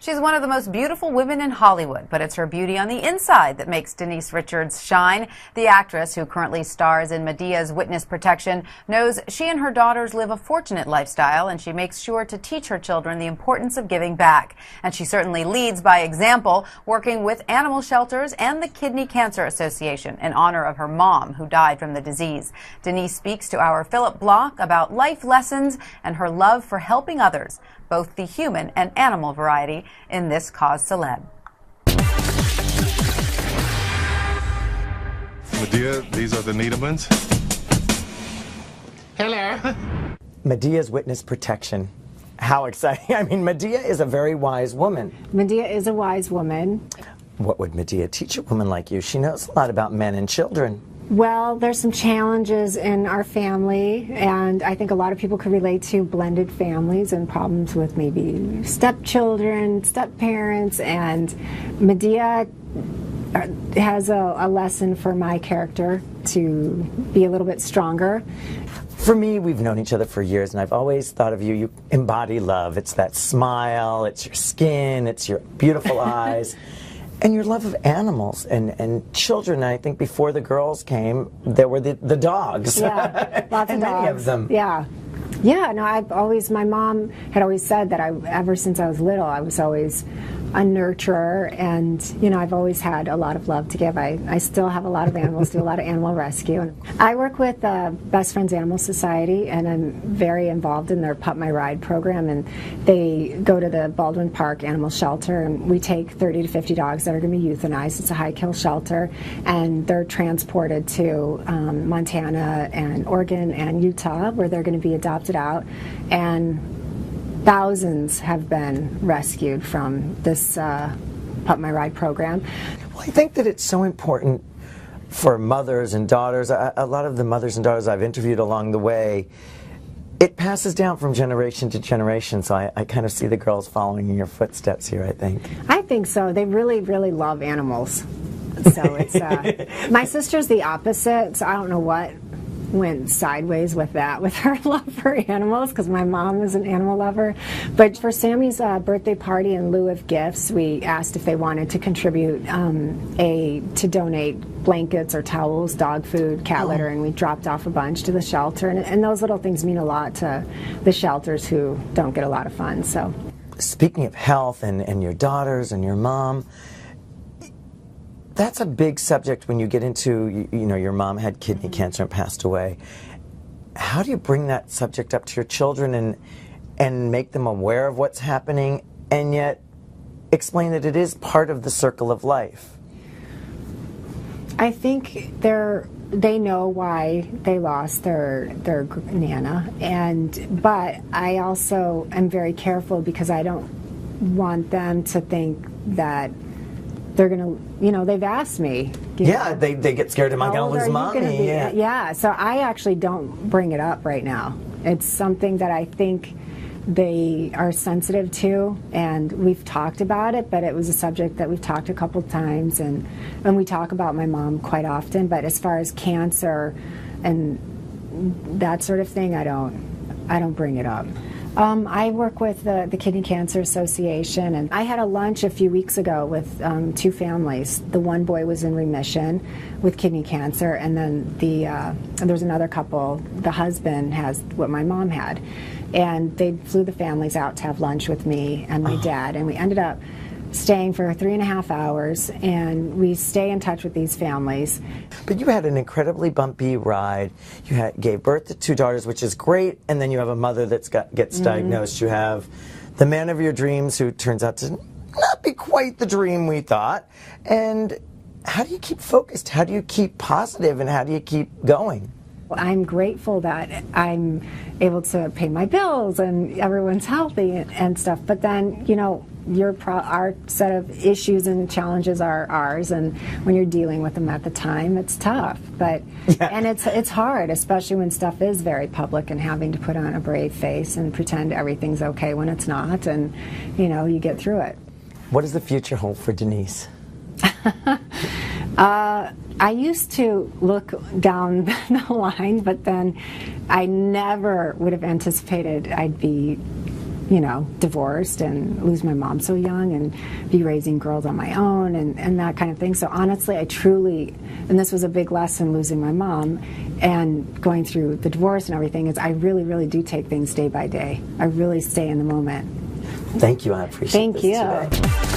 She's one of the most beautiful women in Hollywood, but it's her beauty on the inside that makes Denise Richards shine. The actress, who currently stars in Medea's Witness Protection, knows she and her daughters live a fortunate lifestyle, and she makes sure to teach her children the importance of giving back. And she certainly leads by example, working with animal shelters and the Kidney Cancer Association in honor of her mom, who died from the disease. Denise speaks to our Phillip Bloch about life lessons and her love for helping others, both the human and animal variety, in this Cause Celeb. Medea, these are the Niedermans. Hello. Medea's Witness Protection. How exciting. I mean, Medea is a very wise woman. Medea is a wise woman. What would Medea teach a woman like you? She knows a lot about men and children. Well, there's some challenges in our family, and I think a lot of people could relate to blended families and problems with maybe stepchildren, step-parents, and Medea has a lesson for my character to be a little bit stronger. For me, we've known each other for years, and I've always thought of you, you embody love. It's that smile, it's your skin, it's your beautiful eyes. And your love of animals and children. I think before the girls came, there were the dogs. Yeah, lots and of dogs. many of them. Yeah. Yeah, no, my mom had always said that ever since I was little, I was always a nurturer, and, you know, I've always had a lot of love to give. I still have a lot of animals, do a lot of animal rescue. I work with Best Friends Animal Society, and I'm very involved in their Pup My Ride program, and they go to the Baldwin Park Animal Shelter, and we take 30 to 50 dogs that are going to be euthanized. It's a high-kill shelter, and they're transported to Montana and Oregon and Utah, where they're going to be adopted out, and thousands have been rescued from this Pup My Ride program. Well, I think that it's so important for mothers and daughters. A lot of the mothers and daughters I've interviewed along the way, it passes down from generation to generation, so I kind of see the girls following in your footsteps here, I think. I think so. They really, really love animals. So it's my sister's the opposite, so I don't know what went sideways with that, with her love for animals, because my mom is an animal lover. But for Sammy's birthday party, in lieu of gifts, we asked if they wanted to contribute to donate blankets or towels, dog food, cat litter, and we dropped off a bunch to the shelter. And those little things mean a lot to the shelters who don't get a lot of funds. So, speaking of health and your daughters and your mom, that's a big subject when you get into, you know, your mom had kidney cancer and passed away. How do you bring that subject up to your children and make them aware of what's happening, and yet explain that it is part of the circle of life? I think they know why they lost their Nana, but I also am very careful because I don't want them to think that they're gonna, you know, they've asked me. Yeah, they get scared. Am I gonna lose mommy? Yeah, so I actually don't bring it up right now. It's something that I think they are sensitive to, and we've talked about it, but it was a subject that we've talked a couple times, and we talk about my mom quite often. But as far as cancer and that sort of thing, I don't bring it up. I work with the Kidney Cancer Association, and I had a lunch a few weeks ago with two families. The one boy was in remission with kidney cancer, and then there's another couple. The husband has what my mom had, and they flew the families out to have lunch with me and my dad, and we ended up staying for 3.5 hours, and we stay in touch with these families. But you had an incredibly bumpy ride. You gave birth to 2 daughters, which is great, and then you have a mother that gets diagnosed. You have the man of your dreams, who turns out to not be quite the dream we thought. And how do you keep focused? How do you keep positive, and how do you keep going? I'm grateful that I'm able to pay my bills and everyone's healthy and stuff, but then, you know, our set of issues and challenges are ours, and when you're dealing with them at the time, it's tough. But and it's hard, especially when stuff is very public, and having to put on a brave face and pretend everything's okay when it's not, and, you know, you get through it. What does the future hold for Denise? I used to look down the line, but then I never would have anticipated I'd be you know, divorced and lose my mom so young and be raising girls on my own and that kind of thing. So honestly, I truly, and this was a big lesson losing my mom and going through the divorce and everything, is I really, really do take things day by day. I really stay in the moment. Thank you. I appreciate Thank this you. today.